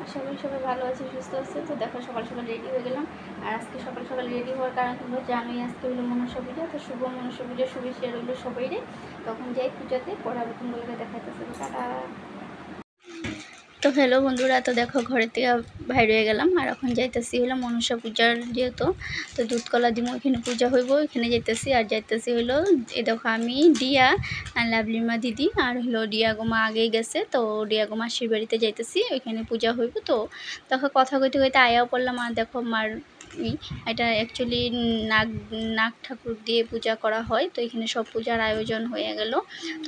আশা করি সবাই ভালো আছে, সুস্থ আছে। তো দেখো সকাল সকাল রেডি হয়ে গেলাম। আর আজকে সকাল সকাল রেডি হওয়ার কারণ তোমরা জানোই, আজকে হলো মনসা পূজা। তো শুভ মনসা পূজা শুভেচ্ছা রইল সবাইরে। তখন যাই পূজাতে পড়াবো, তোমাদেরকে দেখাইতেছে। টাটা। তো হ্যালো বন্ধুরা, তো দেখো ঘরের থেকে বাইরে হয়ে গেলাম। আর এখন যাইতেছি হলো মনসা পূজার যেহেতু, তো দুধকলা দিব, এখানে পূজা হইব, এখানে যাইতেছি। আর যাইতেছি হলো এ দেখো আমি ডিয়া আর লাভলিমা দিদি আর হলো ডিয়া গোমা আগেই গেছে। তো ডিয়া গোমা মাসির বাড়িতে যাইতেছি, ওইখানে পূজা হইব। তো দেখো কথা কইতে কইতে আয়াও পড়লাম। আর দেখো মার এটা অ্যাকচুয়ালি নাগ ঠাকুর দিয়ে পূজা করা হয়। তো এখানে সব পূজার আয়োজন হয়ে গেল,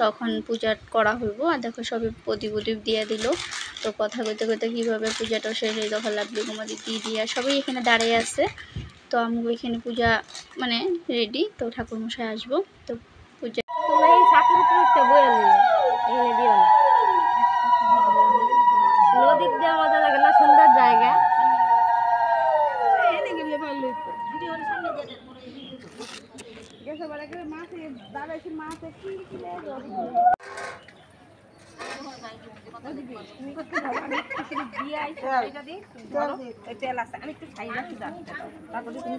তখন পূজা করা হইব। আর দেখো সবে প্রদীপ দিয়ে দিল। তো কথা কইতে কইতে কীভাবে পূজাটা শেষ হয়ে তখন লাভলি গোমা দিদি দিয়া সবাই এখানে দাঁড়িয়ে আছে। তো আমি এখানে পূজা মানে রেডি। তো ঠাকুরমশাই আসবো, তো পূজা নদীর দিয়ে মজা লাগে না, সুন্দর জায়গা। তেল আছে, আমি একটু খাই রাখি, তারপরে তুমি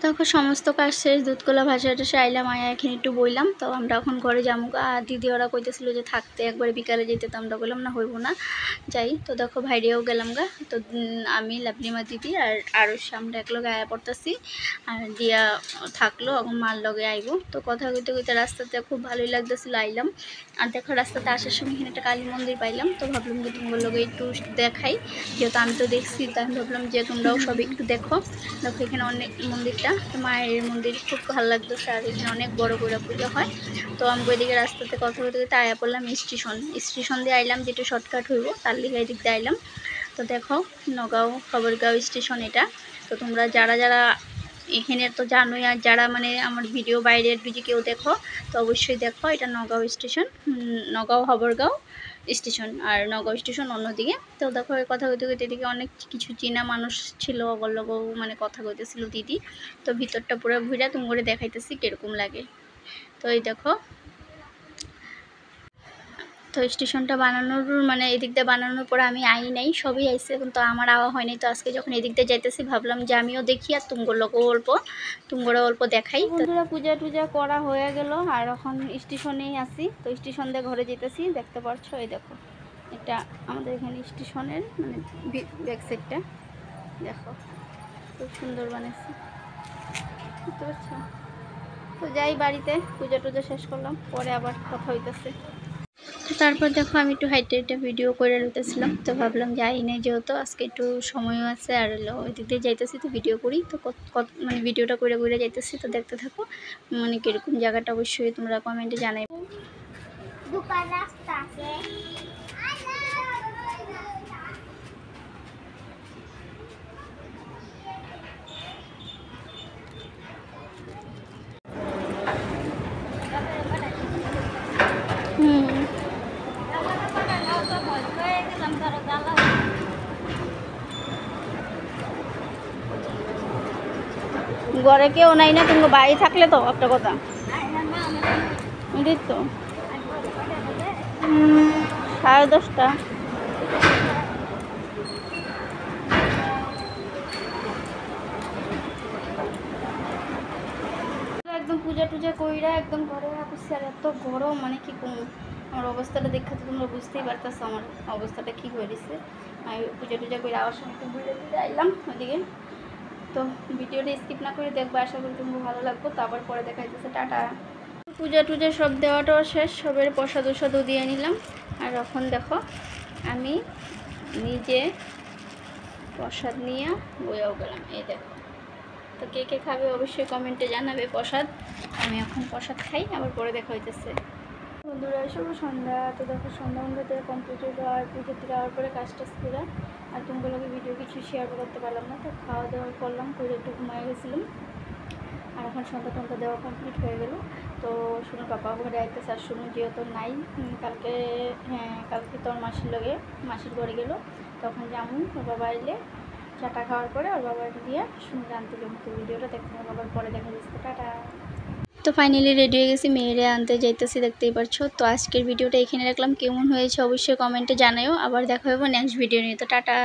দেখো সমস্ত কাজ শেষ, দুধকলা ভাষাটা আইলাম, আয়া এখানে একটু বইলাম। তো আমরা এখন ঘরে যাবো। আর দিদি ওরা কইতেছিল যে থাকতে একবারে বিকালে যেতে, তো আমরা বললাম না হইব না, যাই। তো দেখো ভাইরেও গেলাম গা। তো আমি লাভলিমা দিদি আর আরও আমরা একলগে আয়া পড়তেছি। আর দিয়া থাকলো এখন মার লগে আইব। তো কথা কইতে কইতে রাস্তাতে খুব ভালোই লাগতেছিল, আইলাম। আর দেখো রাস্তাতে আসার সময় এখানে একটা কালী মন্দির পাইলাম। তো ভাবলাম যে তোমার লগে একটু দেখাই, যেহেতু আমি তো দেখছি, তাই আমি ভাবলাম যে তোমরাও সব একটু দেখো। দেখো এখানে অনেক মন্দিরটা, তো মায়ের মন্দির খুব ভালো লাগতেছে। আর এখানে অনেক বড় করে পুজো হয়। তো আমি ওইদিকে রাস্তাতে কথা বলতে গেতে আয়া পড়লাম স্টেশন দিয়ে আইলাম, যেটা শর্টকাট হইব, তার লিগে এদিক দিয়ে আইলাম। তো দেখো নগাঁও খবরগাঁও স্টেশন এটা। তো তোমরা যারা যারা এখানে তো জানোই, আর যারা মানে আমার ভিডিও বাইরের ভিডিও কেউ দেখো, তো অবশ্যই দেখো, এটা নগাঁও স্টেশন, নগাঁও খবরগাঁও স্টেশন। আর নগাঁও স্টেশন অন্যদিকে। তো দেখো কথা কইতে কইতে এদিকে অনেক কিছু চেনা মানুষ ছিল, ওগুলোর লগেও মানে কথা কইতেছিল দিদি। তো ভিতরটা পুরো ঘুরে তুমি করে দেখাইতেছি কীরকম লাগে। তো এই দেখো, তো স্টেশনটা বানানোর মানে এদিক দিয়ে বানানোর পরে আমি আই নাই, সবই আইসে, কিন্তু আমার আওয়া হয়নি। তো আজকে যখন এদিক দিয়ে যাইতেছি ভাবলাম যে আমিও দেখি, আর তুমগোরও অল্প দেখাই। বন্ধুরা পূজা টুজা করা হয়ে গেল, আর এখন স্টেশনেই আছি। তো স্টেশন দিয়ে ঘরে যেতেছি, দেখতে পাচ্ছ এই দেখো, এটা আমাদের এখানে স্টেশনের মানে ব্যাক সাইডটা দেখো, খুব সুন্দর বানাইছি, বুঝতে পারছো। তো যাই বাড়িতে, পূজা টুজা শেষ করলাম, পরে আবার কথা হইতেছে। তারপর দেখো আমি একটু হাইটে ভিডিও করে নিতেছিলাম। তো ভাবলাম যাই নেই, যেহেতু আজকে একটু সময়ও আছে, আর ওই দিক দিয়ে যাইতেছি, তো ভিডিও করি। তো মানে ভিডিওটা করে করে যাইতেছি। তো দেখতে থাকো, মানে কীরকম জায়গাটা অবশ্যই তোমরা কমেন্টে জানাই। ঘরে কেউ নাই না, তুমি বাড়ি থাকলে তো একটা কথা, তো 10:30। একদম পূজা টুজা কইরা একদম ঘরে রাখছি। আর এত গরম, মানে কি আমার অবস্থাটা দেখে তো তোমরা বুঝতেই পারতেছো আমার অবস্থাটা কী হয়েছে। আমি পূজা টুজা করে আওয়ার সময় একটু ঘুরে ঘুরে আইলাম ওদিকে। তো ভিডিওটা স্কিপ না করে দেখবো, আশা করি তোমার ভালো লাগবে। তো আবার পরে দেখা যাচ্ছে, টাটা। পূজা টুজা সব দেওয়াটাও শেষ, সবের প্রসাদ দিয়ে নিলাম। আর এখন দেখো আমি নিজে প্রসাদ নিয়ে বইয়াও গেলাম, এই দেখো। তো কে কে খাবে অবশ্যই কমেন্টে জানাবে প্রসাদ। আমি এখন প্রসাদ খাই, আবার পরে দেখা হইতেছে। বন্ধুরা শুভ সন্ধ্যা। তো দেখো সন্ধ্যা কমপ্লিট হলো, আর পুজো থেকে যাওয়ার পরে কাজ টাজ করে আর তোমাগুলোকে ভিডিও কিছু শেয়ার করতে পারলাম না। তো খাওয়া দাওয়া করলাম, করে একটু ঘুমাই গেছিলাম। আর এখন সন্ধ্যা টন্ধ্যা দেওয়া কমপ্লিট হয়ে গেল। তো শুনুন পাপা ঘরে আইতেছে, আর শুনুন যেহেতু নাই, কালকে কালকে তোর মাসির ঘরে গেল, তখন যেমন বাবা এলে চাটা খাওয়ার পরে ওর বাবাকে দিয়ে সুন্দর আনতে যাবো। তো ভিডিওটা দেখতে হবে, আবার পরে দেখা যাচ্ছে। টাটা। তো ফাইনালি রেডি হয়ে গেছি, মেয়েরে আনতে যাইতেছি, দেখতেই পারছো। তো আজকের ভিডিওটা এখানে রাখলাম, কেমন হয়েছে অবশ্যই কমেন্টে জানাও। আবার দেখা হবে নেক্সট ভিডিও নিয়ে। তো টাটা।